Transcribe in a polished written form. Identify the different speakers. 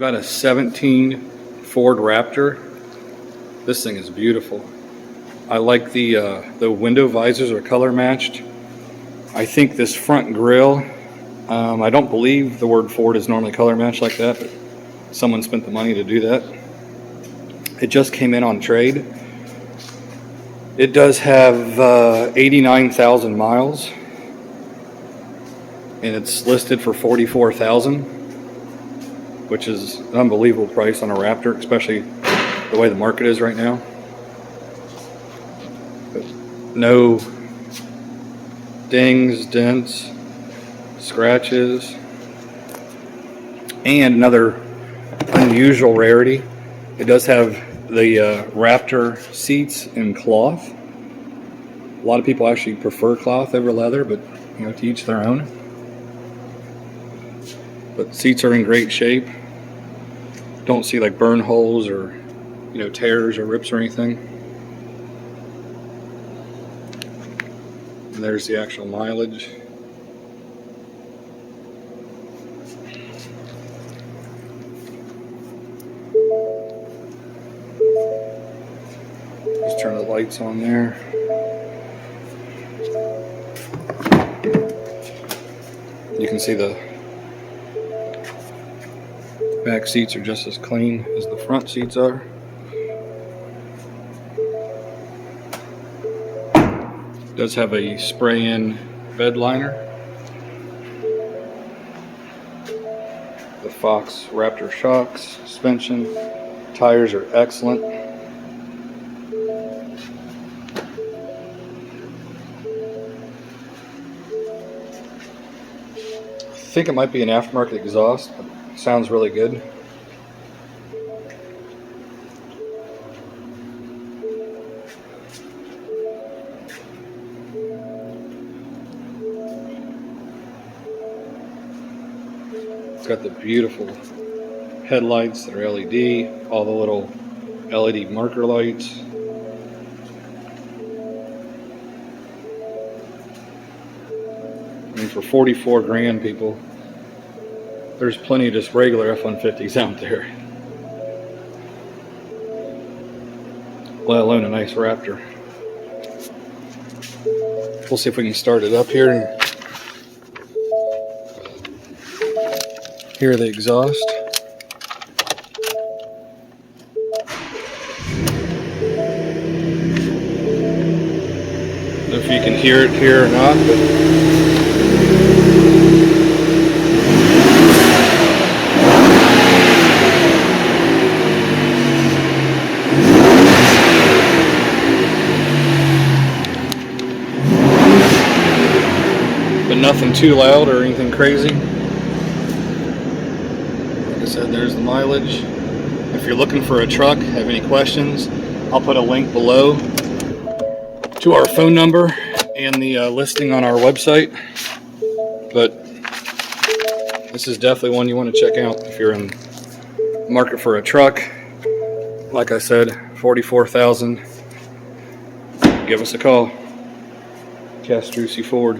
Speaker 1: got a 17 Ford Raptor. This thing is beautiful. I like the window visors are color matched. I think this front grille, I don't believe the word Ford is normally color matched like that, but someone spent the money to do that. It just came in on trade. It does have 89,000 miles, and it's listed for $44,000, which is an unbelievable price on a Raptor, especially the way the market is right now. But no dings, dents, scratches, and another unusual rarity, it does have the Raptor seats in cloth. A lot of people actually prefer cloth over leather, but you know, to each their own. But seats are in great shape. Don't see like burn holes or, you know, tears or rips or anything. And there's the actual mileage. Just turn the lights on there. You can see the back seats are just as clean as the front seats are. It does have a spray-in bed liner. The Fox Raptor shocks, suspension, tires are excellent. I think it might be an aftermarket exhaust, but it sounds really good. It's got the beautiful headlights that are LED, all the little LED marker lights. I mean, for 44 grand, people, there's plenty of just regular F-150s out there, let alone a nice Raptor. We'll see if we can start it up here and hear the exhaust. I don't know if you can hear it here or not, but nothing too loud or anything crazy. Like I said, there's the mileage. If you're looking for a truck, have any questions, I'll put a link below to our phone number and the listing on our website. But this is definitely one you want to check out if you're in the market for a truck. Like I said, $44,000. Give us a call. Castrucci Ford.